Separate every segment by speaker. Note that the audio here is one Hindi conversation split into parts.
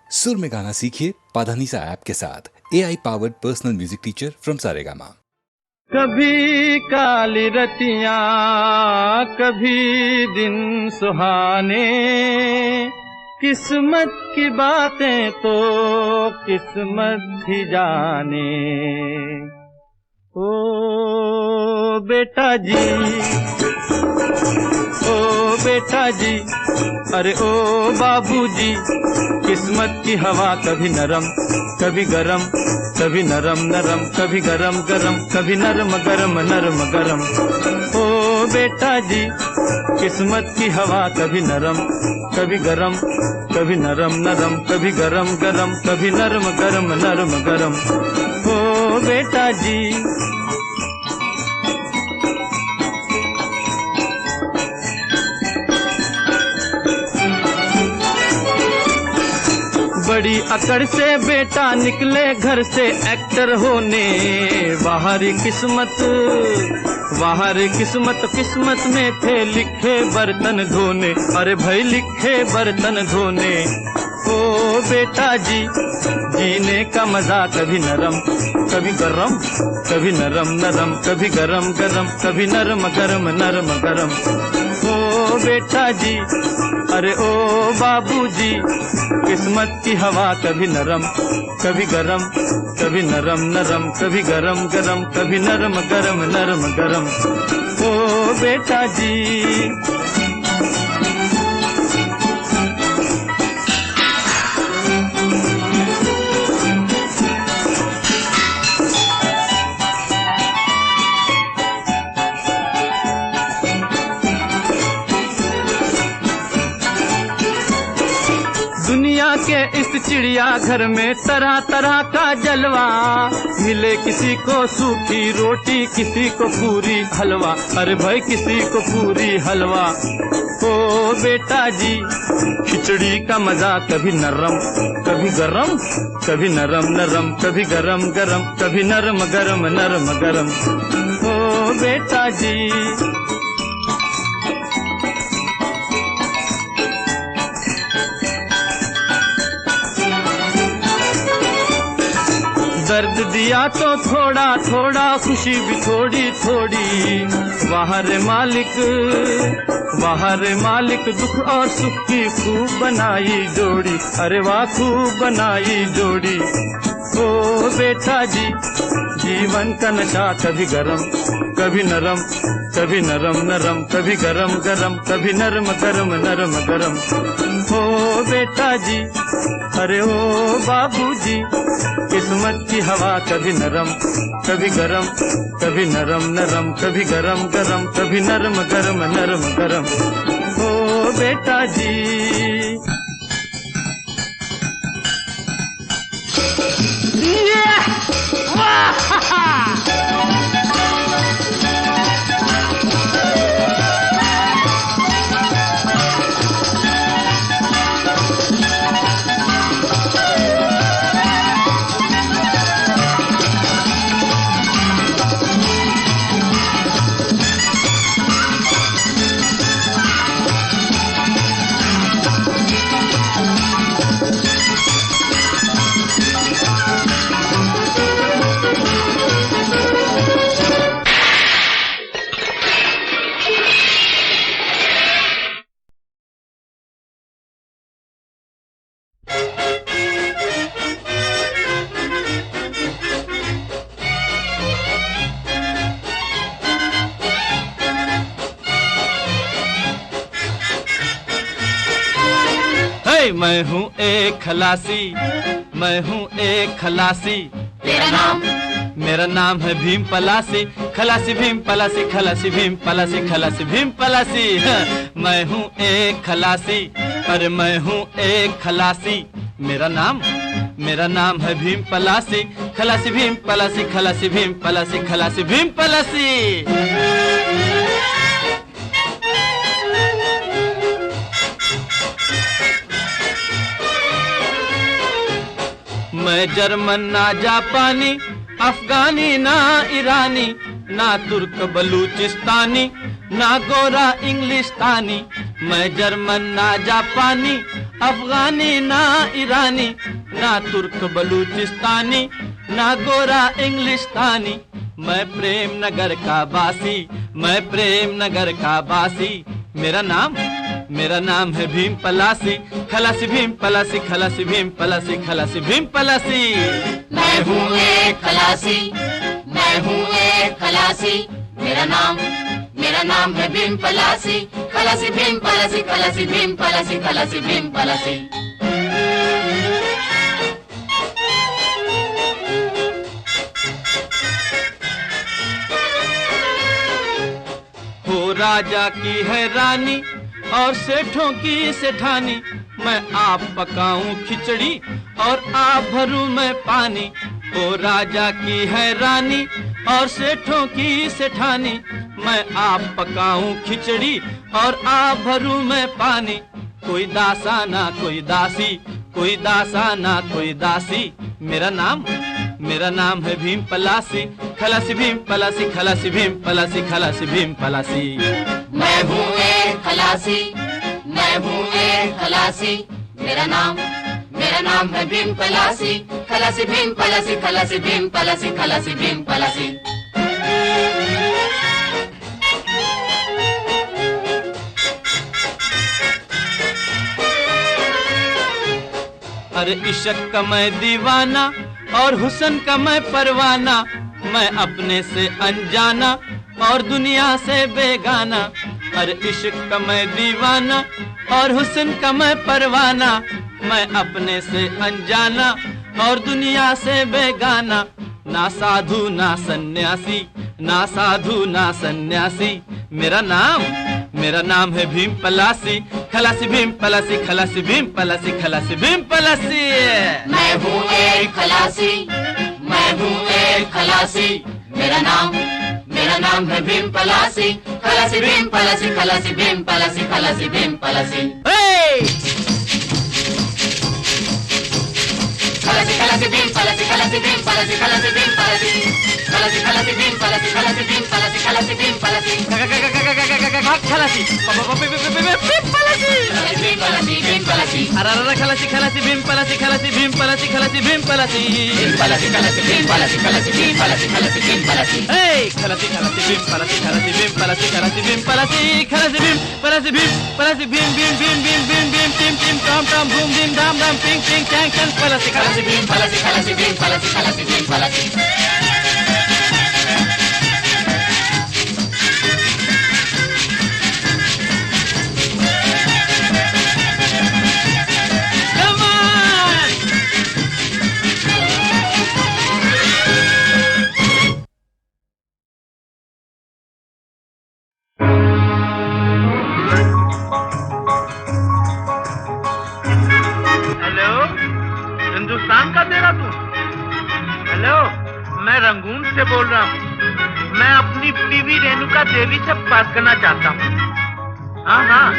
Speaker 1: सुर में गाना सीखिए पाधानीसा ऐप के साथ। AI powered personal music teacher from Saregama.
Speaker 2: कभी काली रतियां, कभी दिन सुहाने, किस्मत की बातें तो किस्मत ही जाने। ओ बेटा जी, ओ बेटा जी, अरे ओ बाबूजी, किस्मत की हवा कभी नरम कभी गरम, कभी नरम नरम कभी गरम गरम, कभी नरम गरम नरम गरम। ओ बेटा जी, किस्मत की हवा कभी नरम कभी गरम, कभी नरम नरम कभी गरम गरम, कभी नरम गरम नरम गरम। ओ बेटा जी, बड़ी अकड़ से बेटा निकले घर से एक्टर होने। बाहरी किस्मत किस्मत में थे लिखे बर्तन धोने। अरे भाई लिखे बर्तन धोने। ओ बेटा जी, जीने का मजा कभी नरम कभी गरम, कभी नरम नरम कभी गरम गरम, कभी नरम गरम नरम गरम। ओ बेटा जी, अरे ओ बाबूजी, किस्मत की हवा कभी नरम कभी गरम, कभी नरम नरम कभी गरम गरम, कभी नरम गरम नरम गरम। ओ बेटा जी, दुनिया के इस चिड़िया घर में तरह तरह का जलवा। मिले किसी को सूखी रोटी, किसी को पूरी हलवा। अरे भाई किसी को पूरी हलवा। ओ बेटा जी, खिचड़ी का मजा कभी नरम कभी गरम, कभी नरम नरम कभी गरम गरम, कभी नरम गरम नरम गरम। ओ बेटा जी, दर्द दिया तो थोड़ा थोड़ा, खुशी भी थोड़ी थोड़ी। वाह रे मालिक, दुख और सुख की खूब बनाई जोड़ी। अरे वाह खूब बनाई जोड़ी। ओ बेटा जी, जीवन का नशा कभी गरम कभी नरम, कभी नरम नरम कभी गरम गरम, कभी नरम गरम नरम गरम। ओ बेटा जी, अरे ओ बाबूजी, किस्मत की हवा कभी नरम कभी गरम, कभी नरम नरम कभी गरम गरम, कभी नरम गरम नरम गरम। ओ बेटा जी, मैं हूँ एक खलासी, मैं हूँ एक खलासी।
Speaker 3: तेरा नाम?
Speaker 2: मेरा नाम है भीम पलासी। खलासी भीम पलासी, खलासी भीम पलासी, खलासी भीम पलासी। मैं हूँ एक खलासी, अरे मैं हूँ एक खलासी। मेरा नाम है भीम पलासी। खलासी भीम पलासी, खलासी भीम पलासी, खलासी भीम पलासी। मैं जर्मन ना जापानी, अफगानी ना ईरानी, ना तुर्क बलूचिस्तानी, ना गोरा इंग्लिस्तानी। मैं जर्मन ना जापानी, अफगानी ना ईरानी, ना तुर्क बलूचिस्तानी, ना गोरा इंग्लिस्तानी। मैं प्रेम नगर का बासी, मैं प्रेम नगर का बासी। मेरा नाम है भीम पलासी, खलासी भीम पलासी, खलासी भीम पलासी, खलासी भीम पलासी।
Speaker 3: मैं हूँ एक खलासी, मैं हूँ एक खलासी। मेरा नाम है भीम पलासी, खलासी भीम पलासी, खलासी भीम पलासी, खलासी भीम पलासी।
Speaker 2: हो राजा की है रानी और सेठों की सेठानी, मैं आप पकाऊं खिचड़ी और आप भरूं मैं पानी। ओ राजा की है रानी और सेठों की सेठानी, मैं आप पकाऊं खिचड़ी और आप भरूं मैं पानी। कोई दासा ना कोई दासी, कोई दासा ना कोई दासी। मेरा नाम है भीम पलासी, खलासी भीम पलासी, खलासी भीम पलासी, खलासी भीम पलासी।
Speaker 3: मैं हूँ एक खलासी, मैं हूँ एक खलासी। मेरा नाम है भीम पलासी, खलासी भीम पलासी, खलासी भीम पलासी, खलासी भीम पलासी।
Speaker 2: अरे इश्क का मैं दीवाना और हुस्न का मैं परवाना, मैं अपने से अनजाना और दुनिया से बेगाना। अरे इश्क का मैं दीवाना और हुस्न का मैं परवाना, मैं अपने से अनजाना और दुनिया से बेगाना। ना साधु ना सन्यासी, ना साधु ना सन्यासी। मेरा नाम है भीम पलासी, खलासी भीम पलासी, खलासी भीम पलासी, खलासी भीम पलासी।
Speaker 3: मैं हूँ एक खलासी, मैं हूँ एक खलासी। मेरा नाम है भीम पलासी, खलासी भीम पलासी, खलासी भीम पलासी, खलासी भीम पलासी। खलासी खलासी भीम पलासी, खलासी भीम पलासी, खलासी भीम पलासी, खलासी खलासी भीम पलासी, खलासी भीम पलासी, खलासी भीम पलासी।
Speaker 2: खलासी
Speaker 3: भीम पलासी, भीम पलासी।
Speaker 2: अरे खलासी खलासी भीम पलासी, खलासी भीम पलासी, खलासी भीम पलासी।
Speaker 3: भीम पलासी, खलासी भीम पलासी, खलासी भीम पलासी, खलासी भीम पलासी।
Speaker 2: खलासी खलासी भीम पलासी, खलासी भीम पलासी, खलासी भीम पलासी, खलासी भीम पलासी, भीम पलासी, भीम भीम भीम भीम भीम भीम टीम टीम टॉम टॉम भूम भीम धाम धाम टिंग टिंग टैंग टैंग पलासी, खलासी
Speaker 3: भीम पलासी, खलासी भीम पलासी, खलासी भीम पलासी।
Speaker 4: हिंदुस्तान का तेरा तू? हेलो, मैं रंगून से बोल रहा हूँ। मैं अपनी बीवी रेणुका देवी से बात करना चाहता हूँ। हाँ हाँ।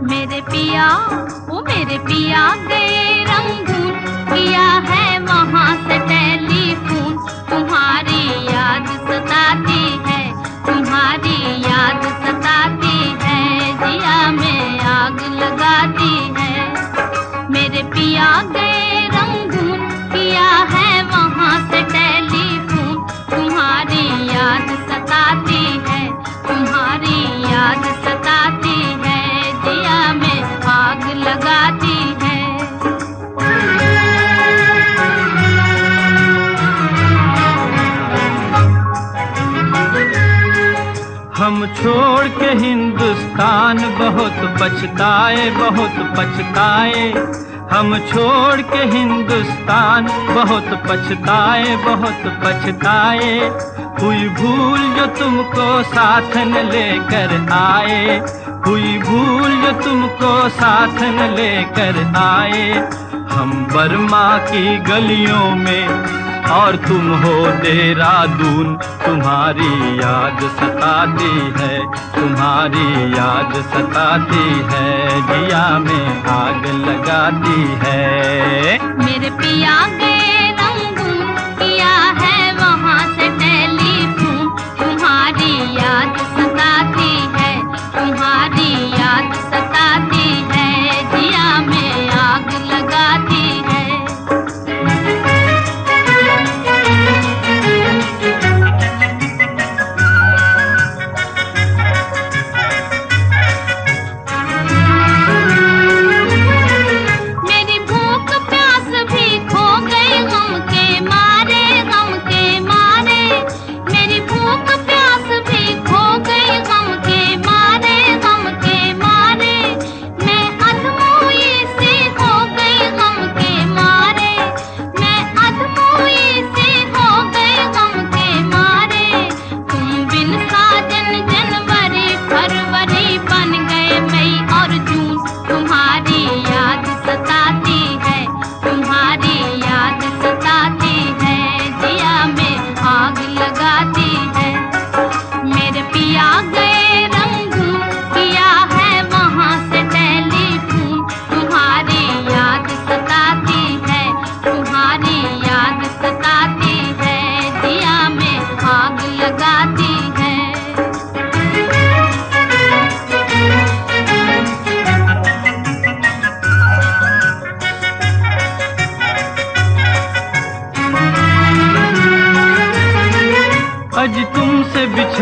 Speaker 5: मेरे पिया, वो मेरे पिया गए रंगून, किया है वहाँ से टेलीफोन। तुम्हारी याद सताती है, तुम्हारी याद सताती है, जिया में आग लगाती है। मेरे पिया गए रंगून, किया है वहाँ से टेलीफोन। तुम्हारी याद सताती है, तुम्हारी याद सताती है, जिया में आग लगाती है।
Speaker 2: हम छोड़ के हिंदुस्तान बहुत पछताए, बहुत पछताए। हम छोड़ के हिंदुस्तान बहुत पछताए, बहुत पछताए। हुई भूल जो तुमको साथ न लेकर आए, हुई भूल जो तुमको साथ न लेकर आए। हम बर्मा की गलियों में और तुम हो देहरादून। तुम्हारी याद सताती है, तुम्हारी याद सताती है, जिया में आग लगाती है।
Speaker 5: मेरे पिया गए रंगून, किया है वहाँ से टेलीफोन।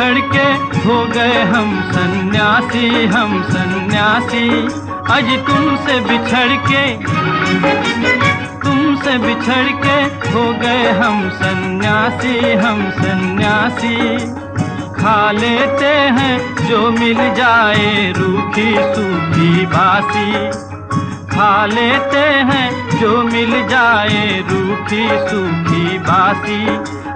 Speaker 2: बिछड़ के हो गए हम सन्यासी, हम सन्यासी। आज तुमसे बिछड़ के हो गए हम सन्यासी, हम सन्यासी। खा लेते हैं जो मिल जाए रूखी सूखी बासी, खा लेते हैं जो मिल जाए रूखी सूखी बासी।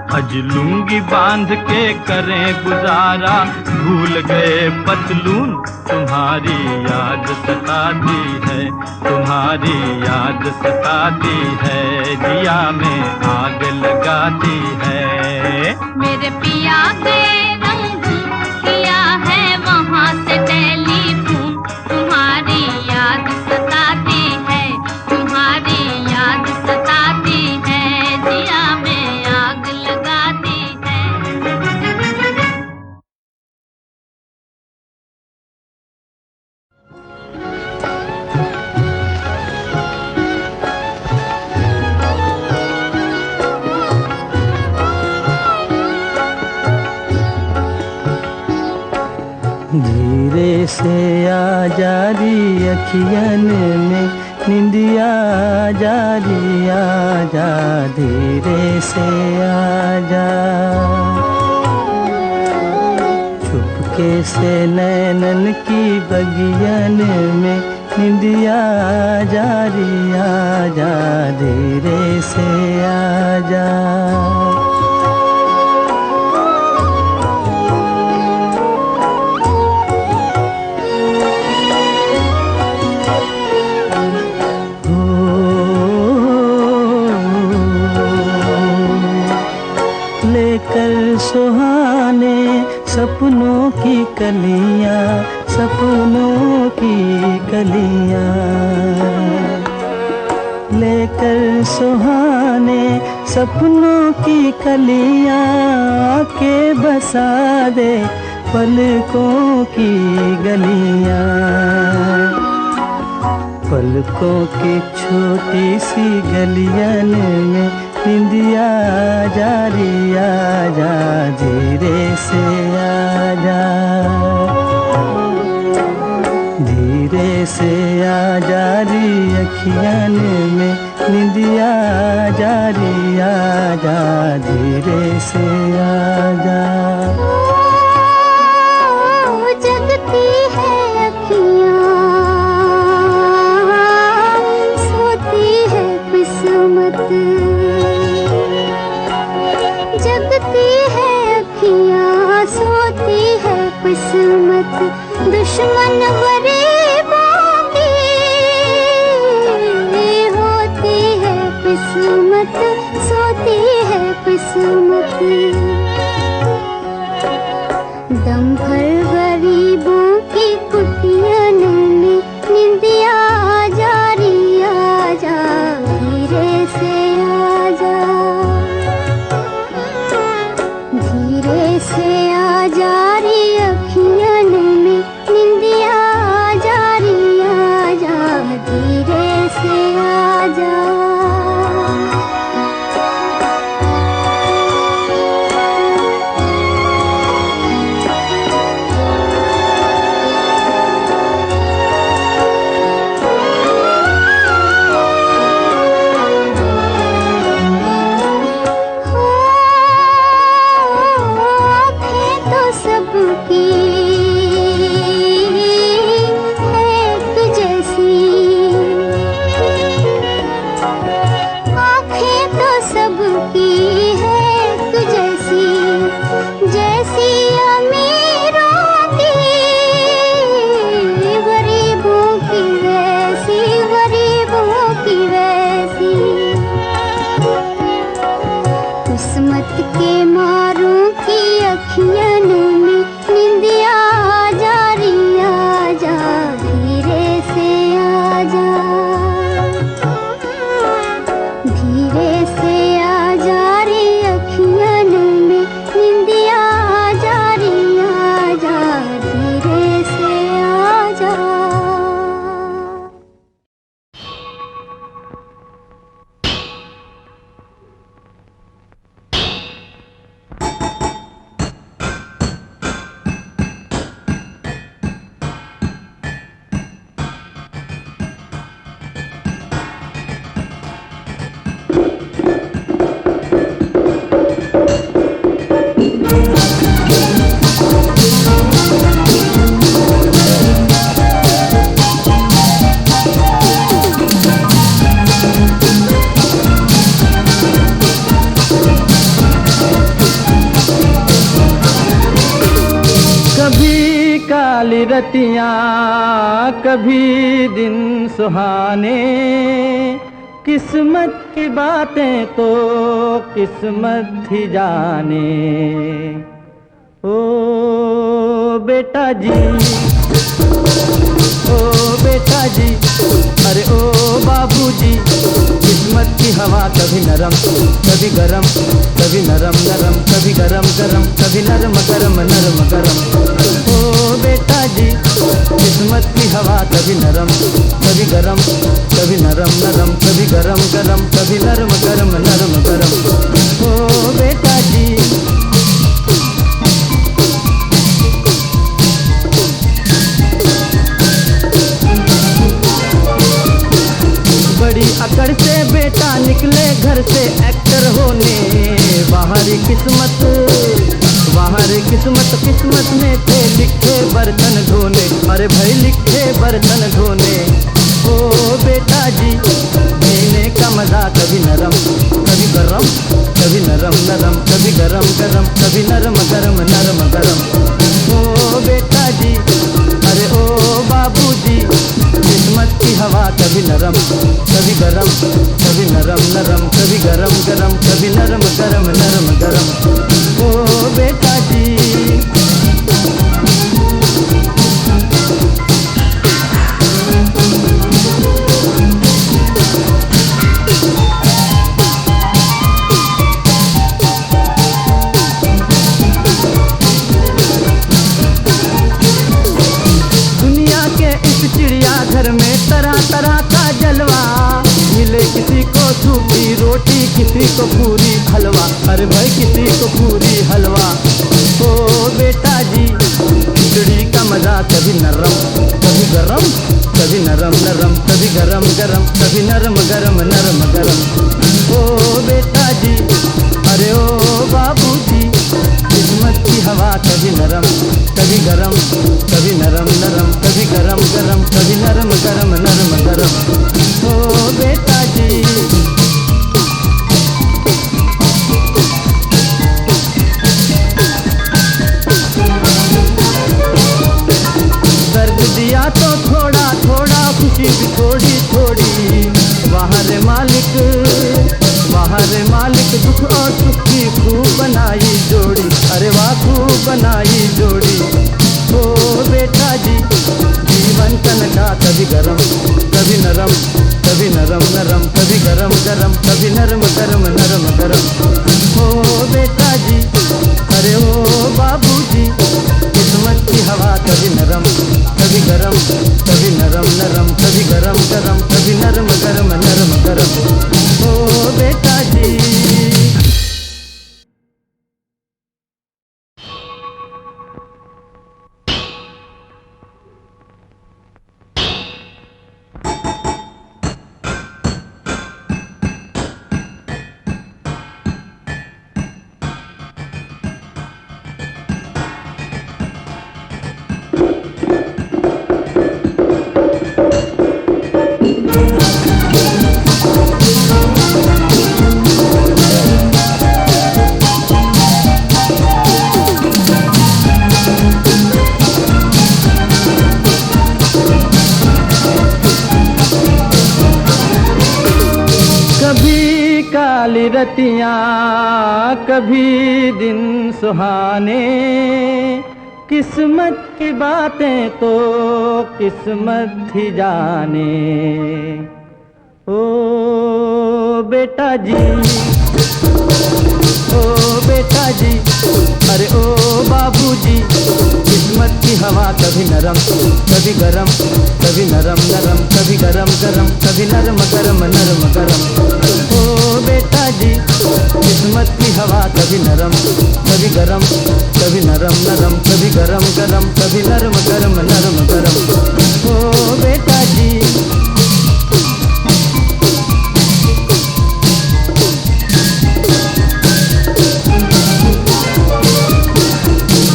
Speaker 2: अज लुंगी बांध के करें गुजारा, भूल गए पतलून तुम्हारी याद सताती है, तुम्हारी याद सताती है, जिया में आग लगाती है।
Speaker 5: मेरे पिया गए रंगून, किया है वहाँ से टेलीफोन, तुम्हारी याद सताती है, तुम्हारी याद सताती है, जिया में आग लगाती है।
Speaker 2: धीरे से आ जारी अखियन में निंदिया जारी, आ जा धीरे से आ जा। चुपके से नैनन की बगियन में निंदिया जारी, आ जा धीरे से आ जा। सुहाने सपनों की कलियां, सपनों की कलियां लेकर सुहाने सपनों की कलियां, आके बसा दे पलकों की गलियां। पलकों की छोटी सी गलियन में निंदिया जारी, आ जा धीरे से आ जा, धीरे से आ जारी अखियन में निंदिया जारी, आ जा धीरे से आ जा।
Speaker 5: जगती है अखियाँ, सोती है किस्मत, जगती है अखियाँ, सोती है किस्मत, दुश्मन गरीबों की होती है किस्मत, सोती है किस्मत। दम भर गरीबों की कुटियन में निंदिया जारी, आ जा धीरे से आ जा, धीरे से आ जारी अखियन में निंदिया जारी, आ जा धीरे से आ जा।
Speaker 2: कभी काली रतियाँ कभी दिन सुहाने, किस्मत की बातें तो किस्मत ही जाने। ओ बेटा जी, ओ बेटा जी, अरे ओ बाबूजी, किस्मत की हवा कभी नरम कभी गरम, कभी नरम नरम कभी गरम गरम, कभी नरम गरम नरम गरम। ओ बेटा जी, किस्मत की हवा कभी नरम कभी गरम, कभी नरम नरम कभी गरम गरम, कभी नरम गरम नरम गरम। ओ बेटा जी, बड़ी अकड़ से बेटा निकले घर से एक्टर होने। बाहरी किस्मत किस्मत में थे लिखे बर्तन धोने, अरे भाई लिखे बर्तन धोने। ओ बेटा जी, जीने का मजा कभी नरम कभी गरम, कभी नरम नरम कभी गरम गरम, कभी नरम गरम नरम गरम। ओ बेटा जी, अरे ओ बाबूजी, किस्मत की हवा कभी नरम कभी गरम, कभी नरम नरम कभी गरम गरम, कभी नरम गरम नरम गरम। ओ बेटा जी, चिड़ियाघर में तरह तरह का जलवा, मिले किसी को सूखी रोटी किसी को पूरी हलवा, अरे भाई किसी को पूरी हलवा। ओ बेटा जी, खिचड़ी का मजा कभी नरम कभी गरम, कभी नरम नरम कभी गरम गरम, कभी नरम गरम नरम गरम। ओ बेटा जी, अरे ओ बाबूजी, किस्मत की हवा कभी नरम कभी गरम, कभी नरम नरम कभी गरम गरम, कभी नरम गरम नरम गरम। ओ बेटा जी, दर्द दिया तो थोड़ा थोड़ा, खुशी भी थोड़ी थोड़ी। वहाँ रे मालिक दुख और सुख की खूब बनाई जोड़ी, अरे वाह खूब बनाई जोड़ी। ओ बेटा जी, जीवन का नशा कभी गरम कभी नरम, कभी नरम नरम कभी गरम गरम, कभी नरम गरम नरम गरम। ओ बेटा जी, अरे ओ बाबूजी, किस्मत की हवा कभी नरम कभी गरम, कभी नरम नरम कभी गरम गरम, कभी नरम गरम नरम गरम। ओ बेटा जी, काली रतियाँ कभी दिन सुहाने, किस्मत की बातें तो किस्मत ही जाने। ओ बेटा जी, ओ बेटा जी, अरे ओ बाबूजी, किस्मत की हवा कभी नरम कभी गरम, कभी नरम नरम कभी गरम गरम, कभी नरम गरम नरम गरम। ओ बेटा जी, किस्मत की हवा कभी नरम कभी गरम, कभी नरम नरम कभी गरम गरम, कभी नरम गरम नरम गरम। ओ बेटा जी,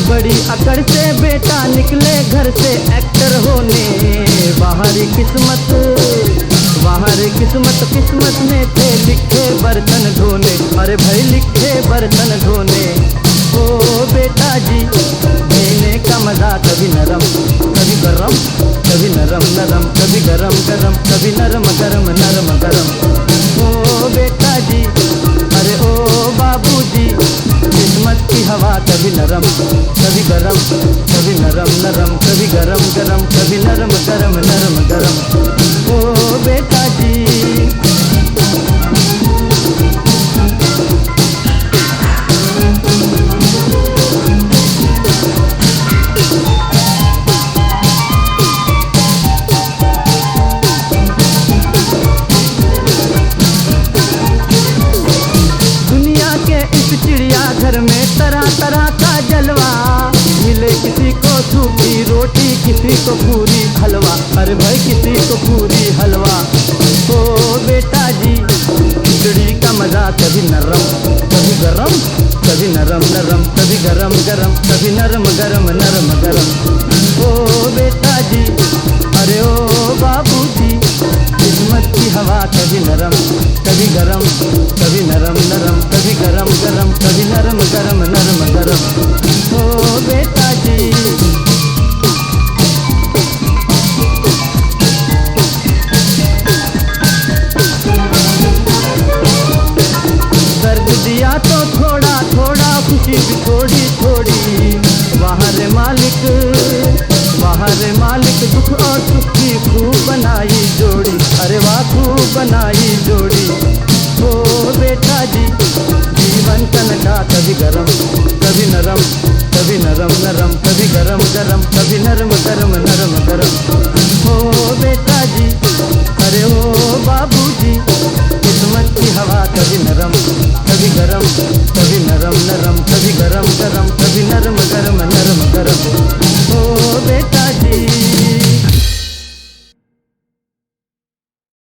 Speaker 2: बड़ी अकड़ से बेटा निकले घर से एक्टर होने। बाहरी किस्मत में थे लिखे बर्तन धोने, अरे भाई लिखे बर्तन धोने। ओ बेटा जी, जीने का मजा मजा, कभी नरम कभी गरम, कभी नरम नरम कभी गरम गरम, कभी नरम गरम नरम गरम। ओ बेटा जी, अरे ओ बाबूजी, किस्मत की हवा कभी नरम कभी गरम, कभी नरम नरम कभी गरम गरम, कभी नरम गरम नरम गरम। ओ बेटा जी। घर में तरह तरह का जलवा, मिले किसी को सूखी रोटी, किसी को पूरी हलवा, अरे भाई किसी को पूरी हलवा। ओ बेटा जी, खिचड़ी का मजा कभी नरम कभी गरम, कभी नरम नरम कभी गरम गरम, कभी नरम गरम नरम गरम। ओ बेटा जी, अरे ओ बाबूजी, किस्मत की हवा कभी नरम कभी गरम, कभी नरम नरम कभी गरम गरम, कभी नरम गरम नरम गरम। ओ बेटा जी। दर्द दिया तो थोड़ा थोड़ा, खुशी भी थोड़ी थोड़ी, वहाँ रे मालिक दुख और सुख की खूब बनाई जोड़ी, अरे वाह खूब बनाई जोड़ी। ओ बेटा जी, जीवन का नशा कभी गरम कभी नरम, कभी नरम नरम कभी गरम गरम, कभी नरम गरम नरम गरम। ओ बेटा जी, अरे ओ बाबूजी, किस्मत की हवा कभी नरम कभी गरम, कभी नरम नरम कभी गरम गरम, कभी नरम गरम नरम गरम।